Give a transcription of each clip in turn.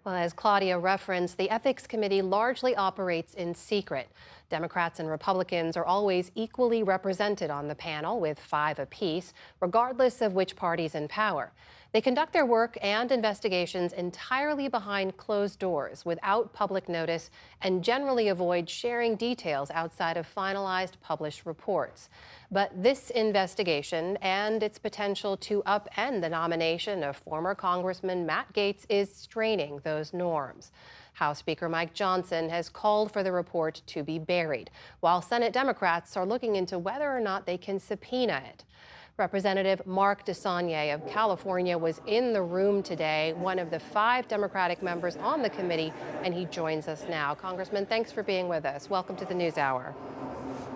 Well, as Claudia referenced, the Ethics Committee largely operates in secret. Democrats and Republicans are always equally represented on the panel, with 5 apiece, regardless of which party's in power. They conduct their work and investigations entirely behind closed doors, without public notice, and generally avoid sharing details outside of finalized published reports. But this investigation and its potential to upend the nomination of former Congressman Matt Gaetz is straining those norms. House Speaker Mike Johnson has called for the report to be buried, while Senate Democrats are looking into whether or not they can subpoena it. Representative Mark DeSaulnier of California was in the room today, one of the 5 Democratic members on the committee, and he joins us now. Congressman, thanks for being with us. Welcome to the NewsHour.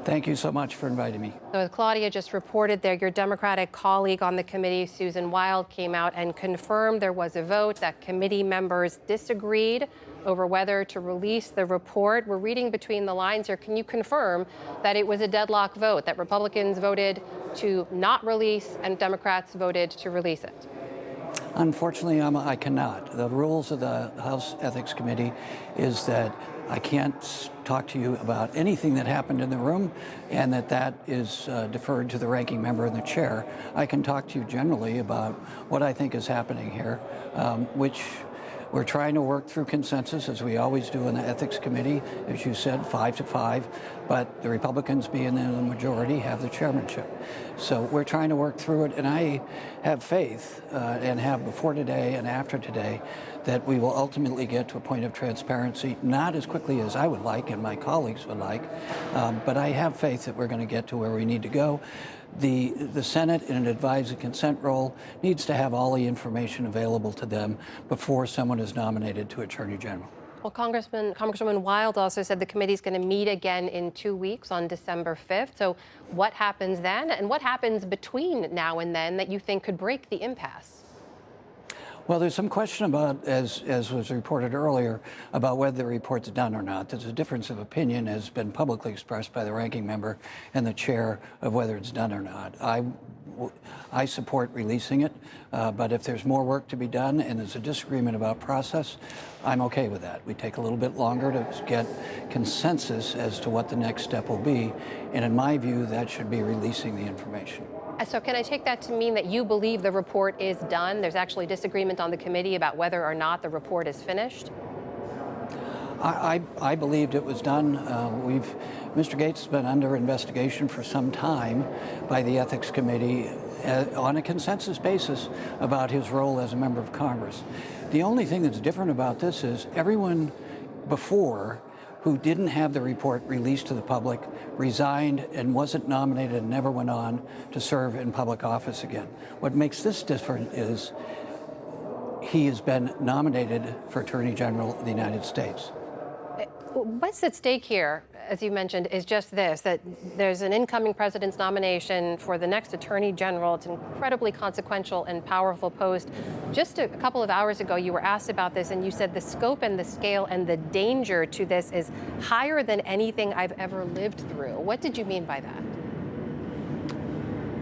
Thank you so much for inviting me. So as Claudia just reported there, your Democratic colleague on the committee, Susan Wild, came out and confirmed there was a vote, that committee members disagreed over whether to release the report. We're reading between the lines here. Can you confirm that it was a deadlock vote, that Republicans voted to not release and Democrats voted to release it? Unfortunately, I cannot. The rules of the House Ethics Committee is that I can't talk to you about anything that happened in the room, and that is deferred to the ranking member and the chair. I can talk to you generally about what I think is happening here, which we're trying to work through consensus, as we always do in the Ethics Committee, as you said, 5 to 5, but the Republicans, being in the majority, have the chairmanship. So we're trying to work through it, and I have faith, and have before today and after today, that we will ultimately get to a point of transparency, not as quickly as I would like and my colleagues would like, but I have faith that we're going to get to where we need to go. The Senate, in an advisory consent role, needs to have all the information available to them before someone is nominated to Attorney General. Well, Congresswoman Wild also said the committee is going to meet again in 2 weeks on December 5th. So what happens then, and what happens between now and then that you think could break the impasse? Well, there's some question about, as was reported earlier, about whether the report's done or not. There's a difference of opinion has been publicly expressed by the ranking member and the chair of whether it's done or not. I support releasing it, but if there's more work to be done and there's a disagreement about process, I'm okay with that. We take a little bit longer to get consensus as to what the next step will be, and in my view, that should be releasing the information. So can I take that to mean that you believe the report is done? There's actually disagreement on the committee about whether or not the report is finished? I believed it was done. Mr. Gaetz has been under investigation for some time by the Ethics Committee on a consensus basis about his role as a member of Congress. The only thing that's different about this is everyone before who didn't have the report released to the public resigned and wasn't nominated and never went on to serve in public office again. What makes this different is he has been nominated for Attorney General of the United States. What's at stake here, as you mentioned, is just this, that there's an incoming president's nomination for the next Attorney General. It's an incredibly consequential and powerful post. Just a couple of hours ago, you were asked about this, and you said the scope and the scale and the danger to this is higher than anything I've ever lived through. What did you mean by that?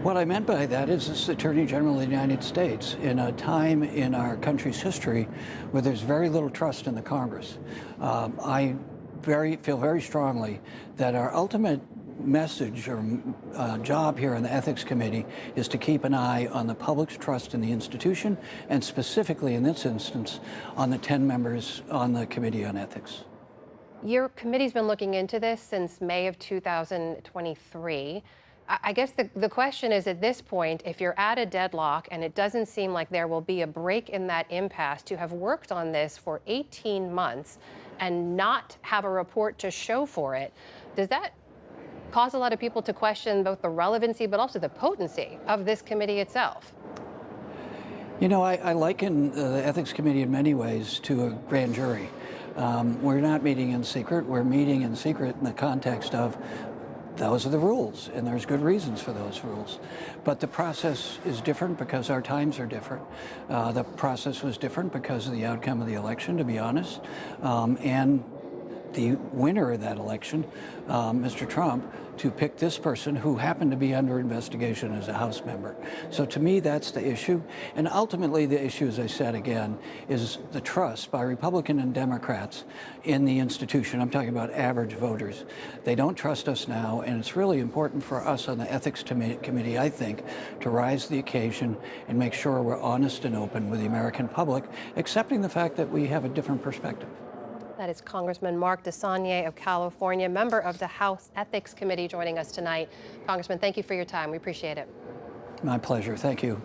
What I meant by that is this is Attorney General of the United States in a time in our country's history where there's very little trust in the Congress. I feel very strongly that our ultimate message or job here in the Ethics Committee is to keep an eye on the public's trust in the institution, and specifically in this instance on the 10 members on the Committee on Ethics. Your committee's been looking into this since May of 2023. I guess the question is, at this point, if you're at a deadlock and it doesn't seem like there will be a break in that impasse, to have worked on this for 18 months and not have a report to show for it, does that cause a lot of people to question both the relevancy but also the potency of this committee itself? You know, I liken the Ethics Committee in many ways to a grand jury. We're not meeting in secret. We're meeting in secret in the context of those are the rules, and there's good reasons for those rules. But the process is different because our times are different. The process was different because of the outcome of the election, to be honest. And the winner of that election, Mr. Trump, to pick this person who happened to be under investigation as a House member. So to me, that's the issue. And ultimately, the issue, as I said again, is the trust by Republican and Democrats in the institution. I'm talking about average voters. They don't trust us now, and it's really important for us on the Ethics Committee, I think, to rise to the occasion and make sure we're honest and open with the American public, accepting the fact that we have a different perspective. That is Congressman Mark DeSaulnier of California, member of the House Ethics Committee, joining us tonight. Congressman, thank you for your time. We appreciate it. My pleasure. Thank you.